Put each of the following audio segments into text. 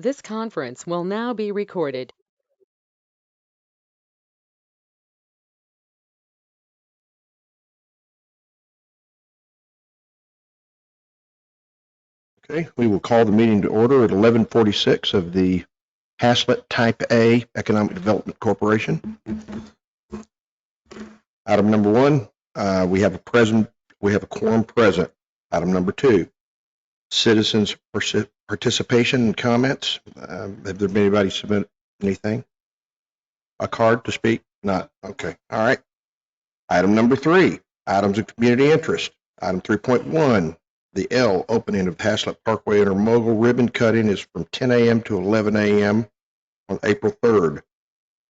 This conference will now be recorded. Okay, we will call the meeting to order at 11:46 of the Hedc Type A Economic Development Corporation. Item number one, we have a quorum present. Item number two, citizens participation and comments. Have there been anybody submit anything? A card to speak? Not. Okay. All right. Item number three, items of community interest. Item 3.1, the L opening of Haslett Parkway Intermodal ribbon cutting is from 10 a.m. to 11 a.m. on April 3rd.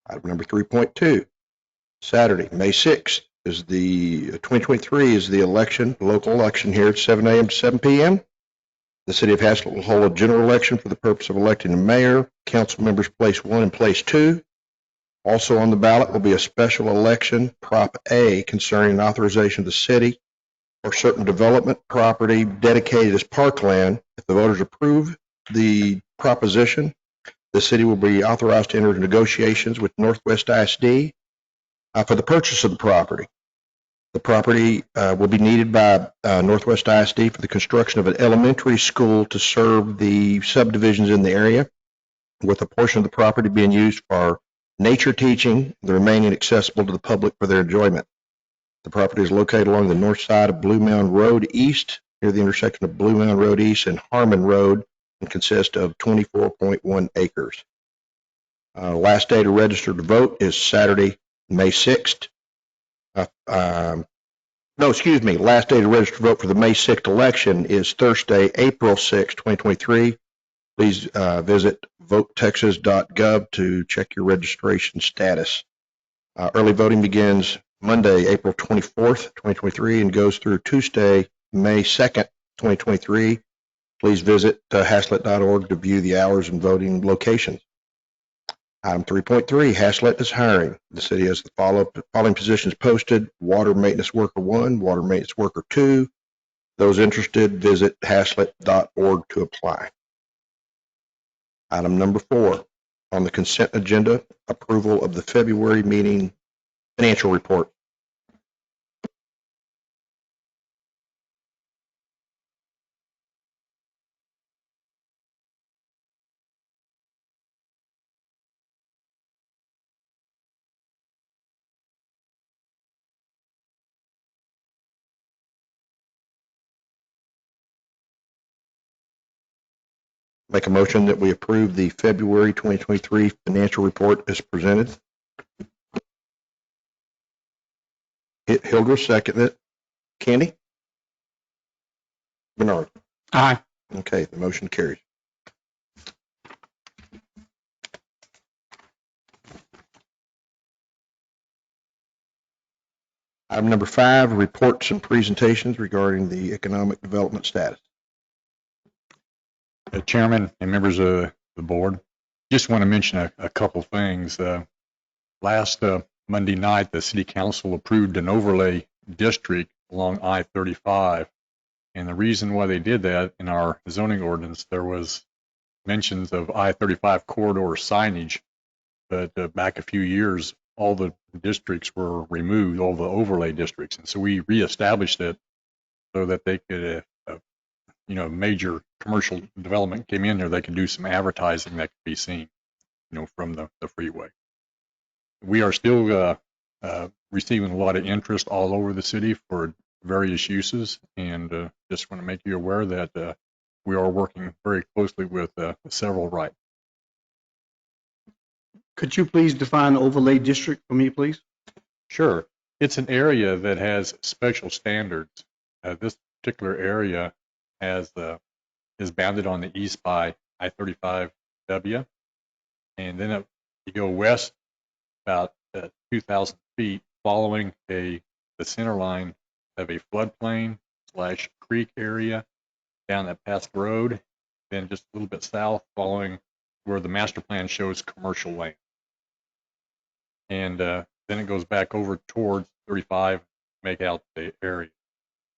Item number 3.2, Saturday, May 6th is the 2023 is the election, local election here at 7 a.m. to 7 p.m. The city of Haslett will hold a general election for the purpose of electing a mayor, council members place 1 and place 2. Also on the ballot will be a special election, Prop A, concerning authorization of the city or certain development property dedicated as parkland. If the voters approve the proposition, the city will be authorized to enter into negotiations with Northwest ISD for the purchase of the property. The property will be needed by Northwest ISD for the construction of an elementary school to serve the subdivisions in the area, with a portion of the property being used for nature teaching, the remaining accessible to the public for their enjoyment. The property is located along the north side of Blue Mound Road East, near the intersection of Blue Mound Road East and Harmon Road, and consists of 24.1 acres. Last day to register to vote is Saturday, May 6th. Last day to register to vote for the May 6th election is Thursday, April 6th, 2023. Please visit votetexas.gov to check your registration status. Early voting begins Monday, April 24th, 2023, and goes through Tuesday, May 2nd, 2023. Please visit haslett.org to view the hours and voting locations. Item 3.3, Haslett is hiring. The city has the following positions posted: water maintenance worker 1, water maintenance worker 2. Those interested, visit haslett.org to apply. Item number 4, on the consent agenda, approval of the February meeting financial report. Make a motion that we approve the February 2023 financial report as presented. Hildreth, second it. Candy? Bernard? Aye. Okay, the motion carries. Item number 5, reports and presentations regarding the economic development status. Chairman and members of the board, just want to mention a couple things. Last Monday night, the city council approved an overlay district along I-35. And the reason why they did that, in our zoning ordinance, there was mentions of I-35 corridor signage, but back a few years, all the districts were removed, all the overlay districts. And so we reestablished it so that they could, major commercial development came in there, they could do some advertising that could be seen, from the freeway. We are still receiving a lot of interest all over the city for various uses, and just want to make you aware that we are working very closely with several right. Could you please define overlay district for me, please? Sure. It's an area that has special standards. This particular area is bounded on the east by I-35W, and then you go west about 2,000 feet, following the center line of a floodplain / creek area down that past road, then just a little bit south, following where the master plan shows commercial land. And then it goes back over towards 35, make out the area.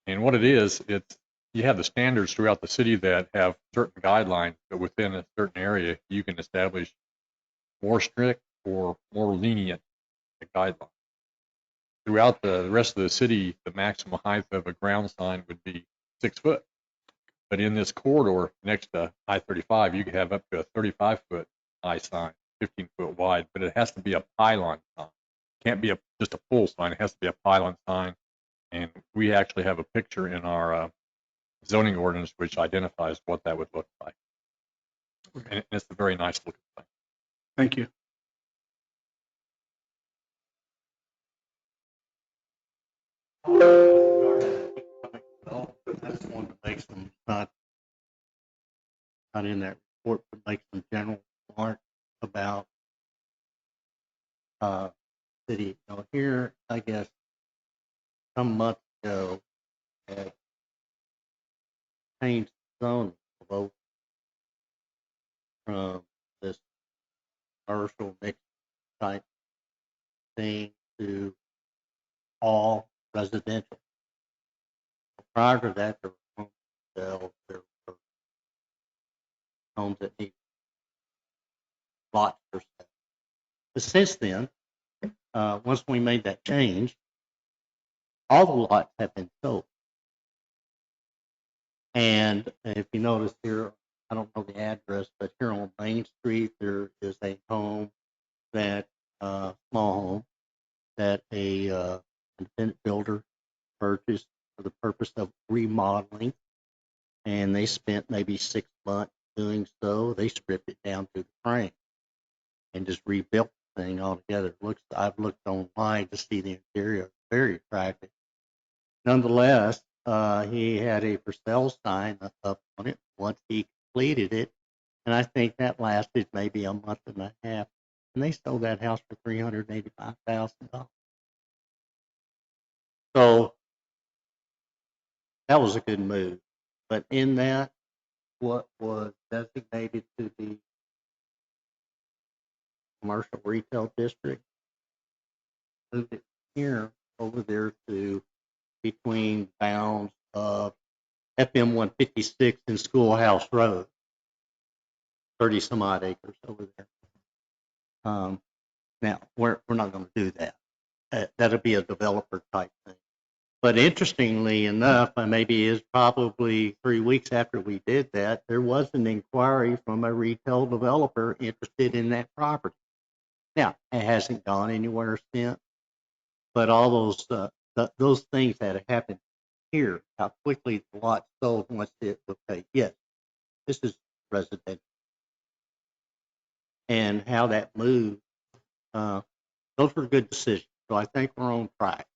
And what it is, it's you have the standards throughout the city that have certain guidelines, but within a certain area, you can establish more strict or more lenient guidelines. Throughout the rest of the city, the maximum height of a ground sign would be 6 foot. But in this corridor next to I-35, you could have up to a 35-foot high sign, 15-foot wide, but it has to be a pylon sign. It can't be just a pole sign. It has to be a pylon sign. And we actually have a picture in our zoning ordinance which identifies what that would look like. And it's a very nice looking thing. Thank you. I just wanted to make some, not in that report, but make some general remarks about city. You know, here, I guess, some months ago, had changed the zone vote from this commercial mixed type thing to all residential. Prior to that, there were homes to sell, there were homes that need lots for sale. But since then, once we made that change, all the lots have been sold. And if you notice here, I don't know the address, but here on Main Street, there is a home that, small home, that a independent builder purchased for the purpose of remodeling. And they spent maybe 6 months doing so. They stripped it down to the frame and just rebuilt the thing altogether. I've looked online to see the interior. It's very attractive. Nonetheless, he had a for sale sign up on it once he completed it, and I think that lasted maybe a month and a half, and they sold that house for $385,000. So that was a good move. But in that, what was designated to be commercial retail district, moved it here over there to between bounds of FM 156 and Schoolhouse Road, 30 some odd acres over there. Now, we're not going to do that. That'll be a developer type thing. But interestingly enough, maybe it's probably 3 weeks after we did that, there was an inquiry from a retail developer interested in that property. Now, it hasn't gone anywhere since, but all those things that have happened here, how quickly the lot sold once it was okay, yes, this is residential. And how that moved, those were good decisions. So I think we're on track.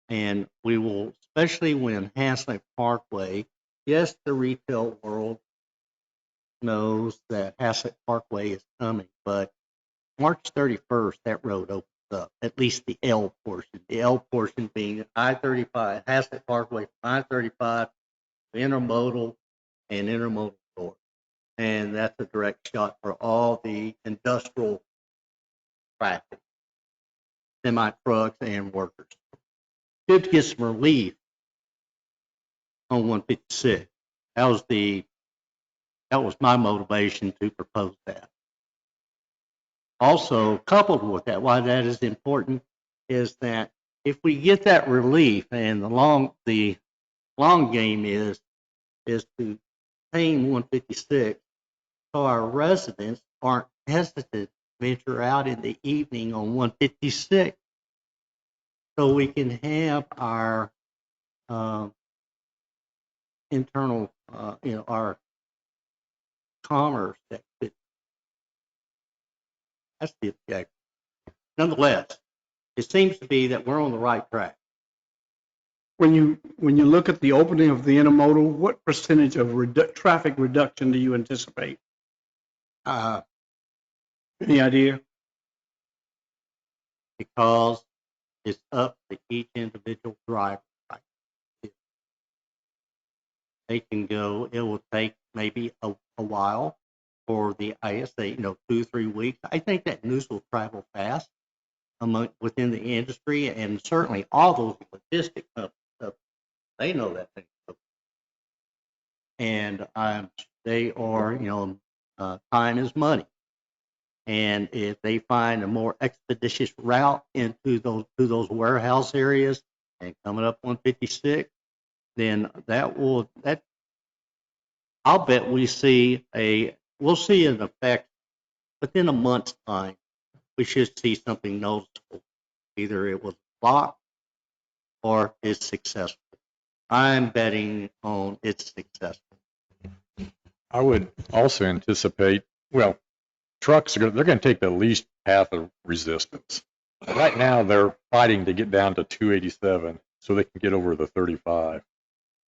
And we will, especially when Haslett Parkway, yes, the retail world knows that Haslett Parkway is coming, but March 31st, that road opens up, at least the L portion. The L portion being I-35, Haslett Parkway, I-35, intermodal, and intermodal north. And that's a direct shot for all the industrial traffic, semi-trucks and workers. Did get some relief on 156. That was my motivation to propose that. Also, coupled with that, why that is important is that if we get that relief, and the long game is to tame 156, so our residents aren't hesitant to venture out in the evening on 156, so we can have our internal, our commerce that could. That's the objective. Nonetheless, it seems to be that we're on the right track. When you look at the opening of the intermodal, what percentage of traffic reduction do you anticipate? Any idea? Because it's up to each individual driver. They can go, it will take maybe a while for the ISA, 2-3 weeks. I think that news will travel fast within the industry, and certainly all those logistic They know that thing. And they are, time is money. And if they find a more expeditious route into those warehouse areas and coming up 156, then I'll bet we'll see an effect within a month's time. We should see something noticeable. Either it was blocked or it's successful. I'm betting on it's successful. I would also anticipate, well, trucks they're going to take the least path of resistance. Right now, they're fighting to get down to 287 so they can get over the 35.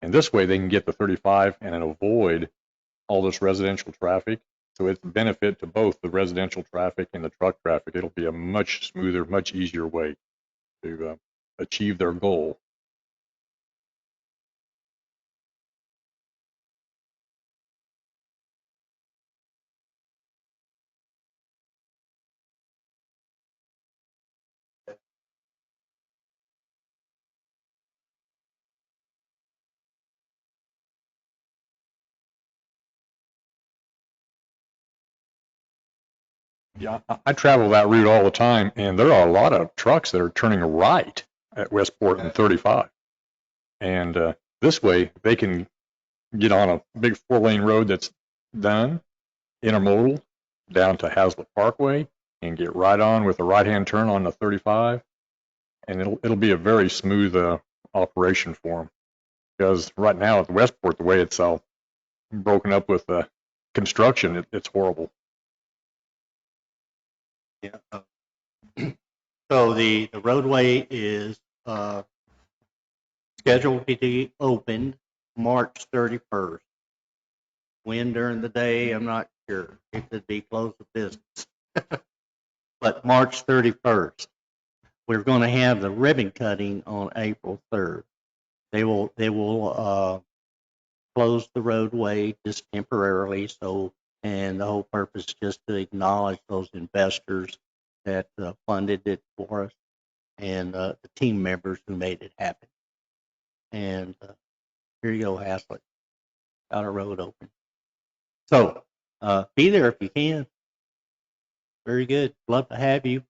And this way, they can get the 35 and then avoid all this residential traffic. So it's a benefit to both the residential traffic and the truck traffic. It'll be a much smoother, much easier way to achieve their goal. Yeah, I travel that route all the time, and there are a lot of trucks that are turning right at Westport and 35. And this way, they can get on a big 4-lane road that's done, intermodal, down to Hazlitt Parkway, and get right on with a right-hand turn on the 35. And it'll be a very smooth operation for them. Because right now at the Westport, the way it's all broken up with construction, it's horrible. Yeah. So the roadway is scheduled to be opened March 31st. When during the day, I'm not sure. It could be close of business. But March 31st. We're going to have the ribbon cutting on April 3rd. They will close the roadway just temporarily. And the whole purpose is just to acknowledge those investors that funded it for us and the team members who made it happen. And here you go, Hazlitt. Got a road open. So be there if you can. Very good. Love to have you.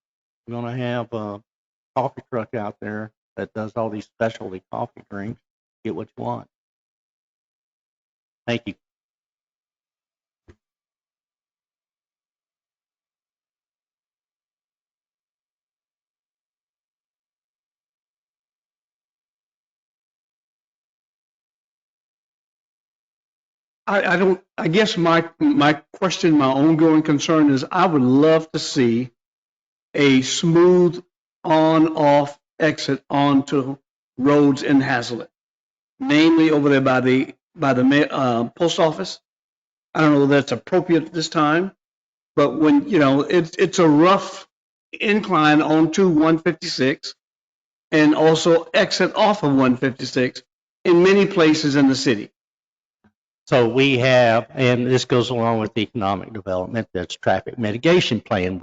We're going to have a coffee truck out there that does all these specialty coffee drinks. Get what you want. Thank you. I guess my question, my ongoing concern is I would love to see a smooth on-off exit onto roads in Hazlet, namely over there by the post office. I don't know if that's appropriate at this time, but when, it's a rough incline onto 156 and also exit off of 156 in many places in the city. So we have, and this goes along with the economic development, that's traffic mitigation plan.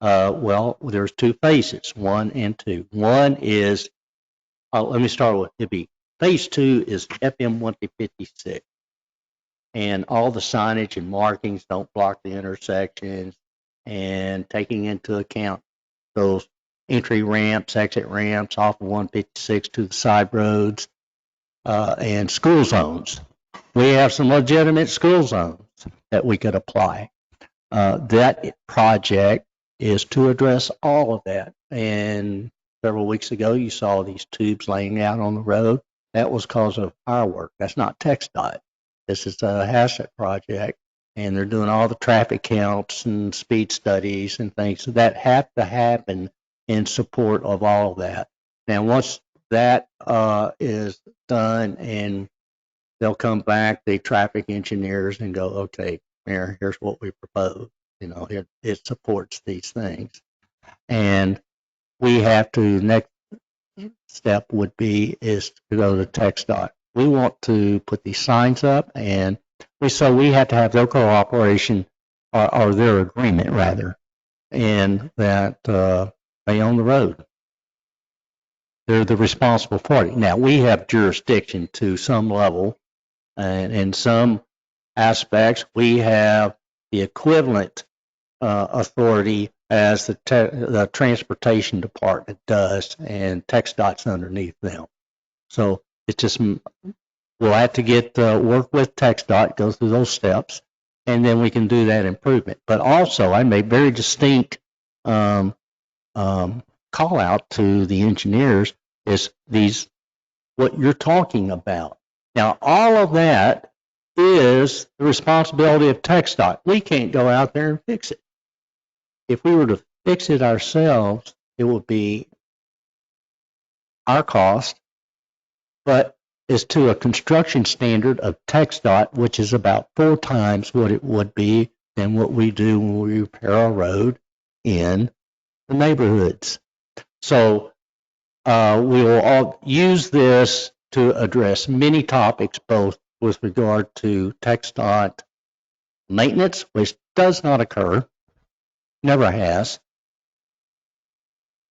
There's two phases, 1 and 2. One is, let me start with, phase 2 is FM 156. And all the signage and markings don't block the intersections, and taking into account those entry ramps, exit ramps off of 156 to the side roads, and school zones. We have some legitimate school zones that we could apply. That project is to address all of that. And several weeks ago, you saw these tubes laying out on the road. That was because of our work. That's not TxDOT. This is a Hazlitt project, and they're doing all the traffic counts and speed studies and things that have to happen in support of all of that. Now, once that is done, and they'll come back, the traffic engineers, and go, okay, Mayor, here's what we propose. It supports these things. And we have to, next step is to go to TxDOT. We want to put these signs up, and we have to have their cooperation, or their agreement rather, and that they own the road. they're the responsible party. Now, we have jurisdiction to some level, and in some aspects, we have the equivalent authority as the transportation department does, and TxDOT's underneath them. So it's just, we'll have to get work with TxDOT, go through those steps, and then we can do that improvement. But also, I made very distinct call out to the engineers is what you're talking about. Now, all of that is the responsibility of TxDOT. We can't go out there and fix it. If we were to fix it ourselves, it would be our cost, but it's to a construction standard of TxDOT, which is about 4 times what it would be than what we do when we repair a road in the neighborhoods. So we will all use this to address many topics, both with regard to TxDOT maintenance, which does not occur, never has,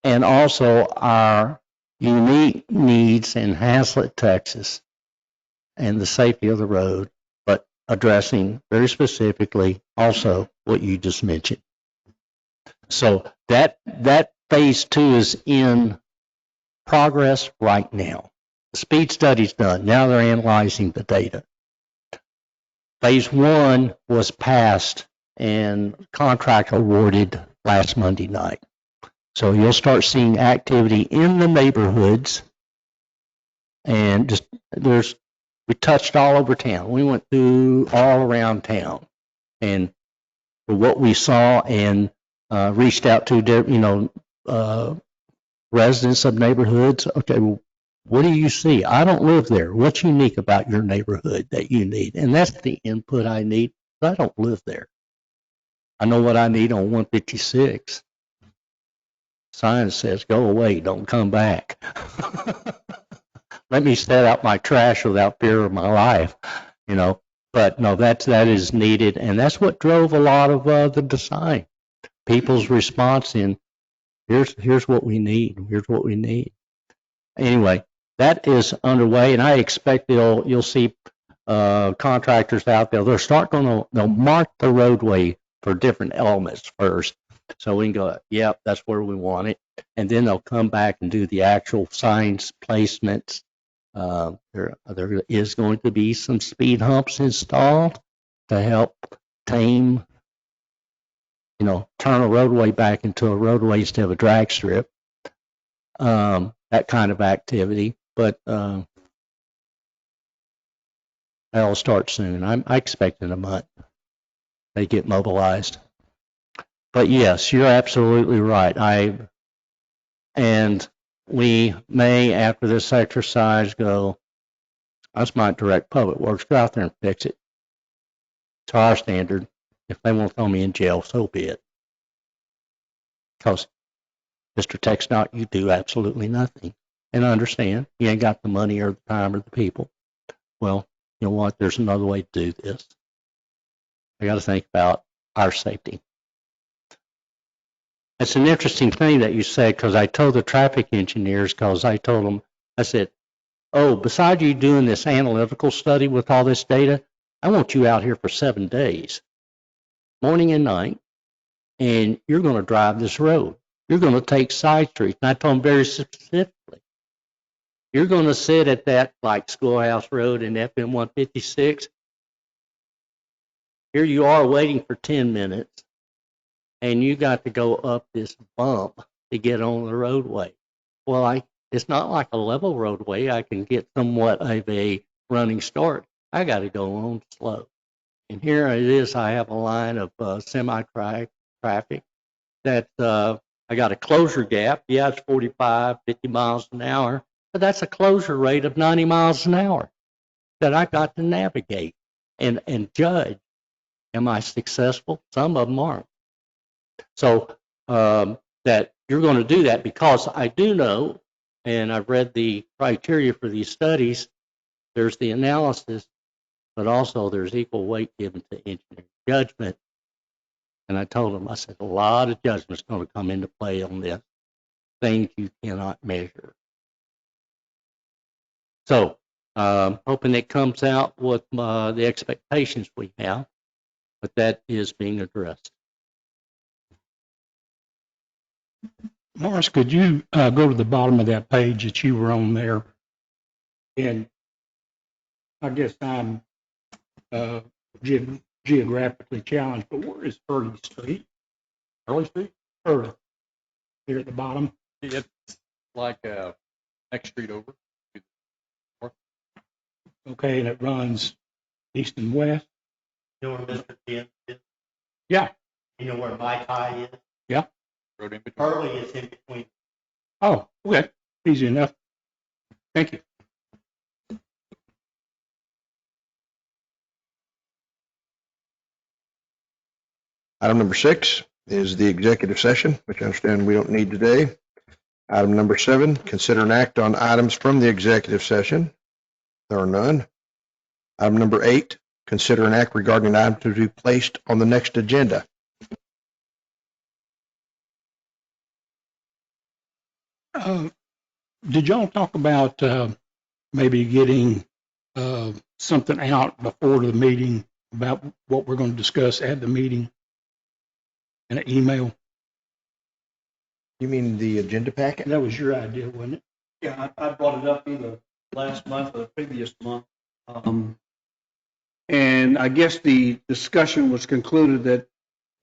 and also our unique needs in Hazlet, Texas, and the safety of the road, but addressing very specifically also what you just mentioned. So that phase 2 is in progress right now. The speed study's done. Now they're analyzing the data. Phase 1 was passed and contract awarded last Monday night. So you'll start seeing activity in the neighborhoods, and just we touched all over town. We went through all around town, and what we saw and reached out to residents of neighborhoods. Okay, well, what do you see? I don't live there. What's unique about your neighborhood that you need? And that's the input I need. I don't live there. I know what I need on 156. Sign says, go away, don't come back. Let me set out my trash without fear of my life, But no, that is needed, and that's what drove a lot of the design. People's response in, here's what we need, here's what we need. Anyway, that is underway, and I expect you'll see contractors out there. They'll mark the roadway for different elements first. So we can go, yep, that's where we want it. And then they'll come back and do the actual signs placements. There is going to be some speed humps installed to help tame, turn a roadway back into a roadway instead of a drag strip. That kind of activity. But that'll start soon. I expect in a month they get mobilized. But yes, you're absolutely right. And we may, after this exercise, go, that's my direct public works, go out there and fix it to our standard. If they won't throw me in jail, so be it. Because, Mr. TxDOT, you do absolutely nothing. And I understand, you ain't got the money or the time or the people. Well, you know what, there's another way to do this. I got to think about our safety. It's an interesting thing that you said, because I told the traffic engineers, I said, oh, besides you doing this analytical study with all this data, I want you out here for 7 days, morning and night, and you're going to drive this road. You're going to take side streets. And I told them very specifically, you're going to sit at that, like Schoolhouse Road and FM 156. Here you are waiting for 10 minutes. And you got to go up this bump to get on the roadway. Well, it's not like a level roadway. I can get somewhat of a running start. I got to go on slow. And here it is. I have a line of semi-traffic that I got a closure gap. Yeah, it's 45, 50 miles an hour, but that's a closure rate of 90 miles an hour that I got to navigate and judge. Am I successful? Some of them aren't. So that you're going to do that, because I do know, and I've read the criteria for these studies, there's the analysis, but also there's equal weight given to engineering judgment. And I told them, I said, a lot of judgment's going to come into play on this, things you cannot measure. So hoping it comes out with the expectations we have, but that is being addressed. Morris, could you go to the bottom of that page that you were on there? And I guess I'm geographically challenged, but where is Early Street? Early Street? Early, here at the bottom. It's like next street over. Okay, and it runs east and west. You know where Mr. Jim is? Yeah, You know where my tie is? yeah. Road in between. Early is in between. Oh, okay, easy enough. Thank you. Item number 6 is the executive session, which I understand we don't need today. Item number 7, consider an act on items from the executive session. There are none. Item number 8, consider an act regarding an item to be placed on the next agenda. Did y'all talk about maybe getting something out before the meeting about what we're going to discuss at the meeting in an email? You mean the agenda packet? That was your idea, wasn't it? Yeah, I brought it up either last month or the previous month. And I guess the discussion was concluded that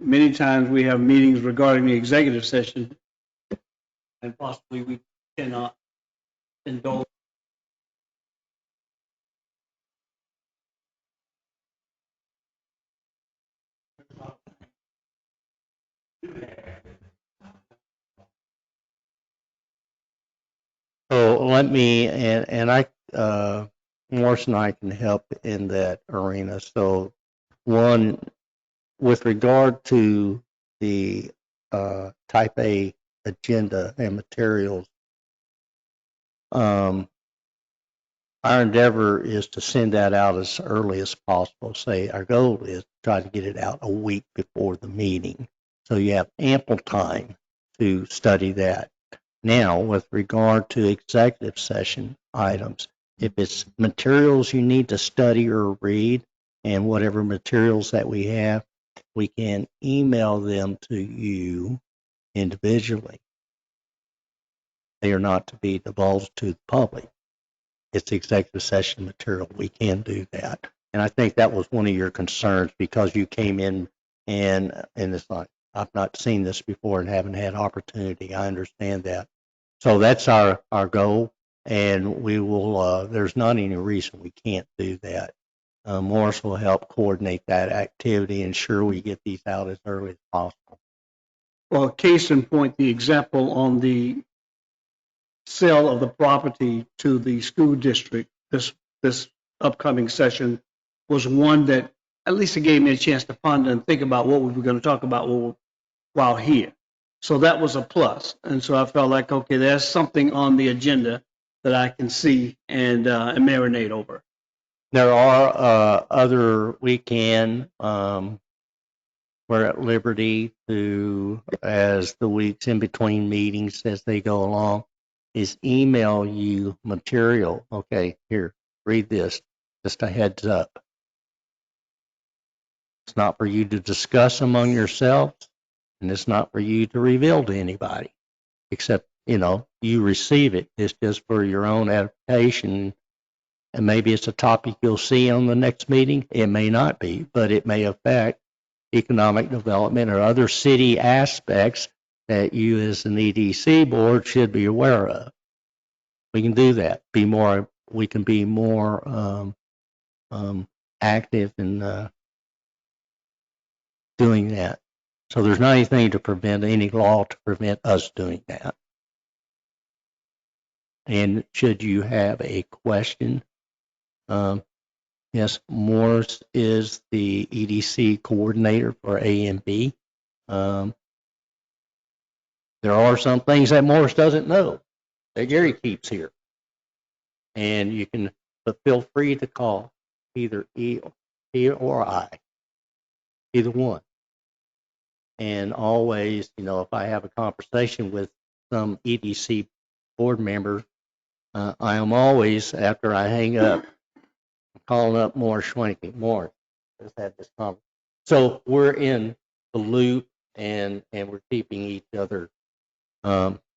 many times we have meetings regarding the executive session, and possibly we cannot indulge. So let me, and Morris and I can help in that arena. So one, with regard to the Type A agenda and materials, our endeavor is to send that out as early as possible. Say our goal is to try to get it out a week before the meeting, so you have ample time to study that. Now, with regard to executive session items, if it's materials you need to study or read, and whatever materials that we have, we can email them to you individually. They are not to be divulged to the public. It's executive session material. We can do that. And I think that was one of your concerns, because you came in and it's like, I've not seen this before and haven't had opportunity. I understand that. So that's our goal, and we will, there's not any reason we can't do that. Morris will help coordinate that activity, ensure we get these out as early as possible. Well, case in point, the example on the sale of the property to the school district, this upcoming session was one that at least it gave me a chance to ponder and think about what we were going to talk about while here. So that was a plus. And so I felt like, okay, there's something on the agenda that I can see and marinate over. There are we can, we're at liberty to, as the weeks in between meetings as they go along, is email you material. Okay, here, read this, just a heads up. It's not for you to discuss among yourselves, and it's not for you to reveal to anybody, except, you receive it. It's just for your own edification. And maybe it's a topic you'll see on the next meeting. It may not be, but it may affect economic development or other city aspects that you as an EDC board should be aware of. We can do that. We can be more active in doing that. So there's not anything to prevent, any law to prevent us doing that. And should you have a question, yes, Morris is the EDC coordinator for A and B. There are some things that Morris doesn't know that Gary keeps here. And you can, but feel free to call either he or I, either one. And always, if I have a conversation with some EDC board member, I am always, after I hang up, calling up Morris Schwenke. Morris, let's have this conversation. So we're in the loop, and we're keeping each other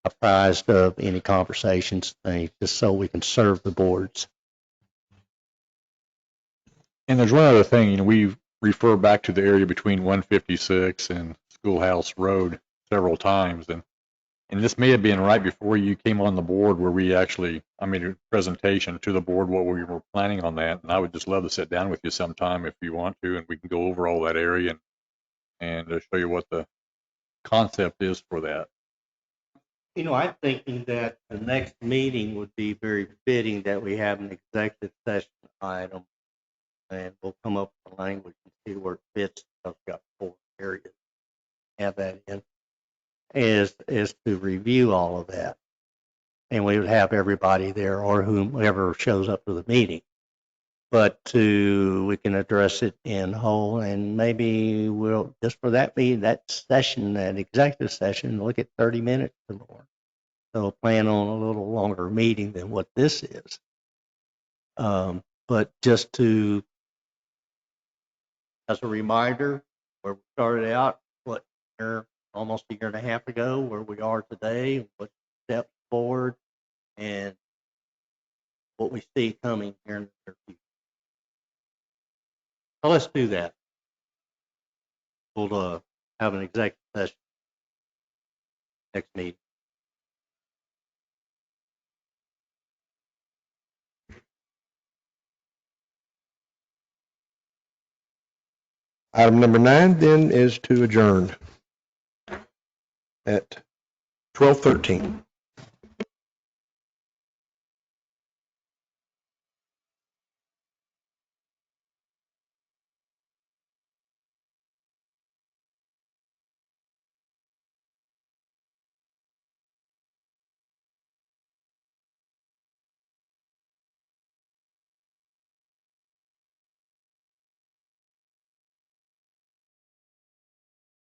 apprised of any conversations, things, just so we can serve the boards. And there's one other thing, you know, we refer back to the area between 156 and Schoolhouse Road several times, and this may have been right before you came on the board where we actually, I made a presentation to the board what we were planning on that, and I would just love to sit down with you sometime if you want to, and we can go over all that area and show you what the concept is for that. You know, I'm thinking that the next meeting would be very fitting that we have an executive session item, and we'll come up with the language and see where it fits. I've got 4 areas. Have that in is to review all of that, and we would have everybody there or whomever shows up to the meeting. But we can address it in whole, and maybe we'll just for that meeting, that session, that executive session, look at 30 minutes or more. So plan on a little longer meeting than what this is. But just to, as a reminder, where we started out, almost a year and a half ago, where we are today, what steps forward, and what we see coming here in the near future. So let's do that. We'll have an executive session next meeting. Item number 9 then is to adjourn at 12:13.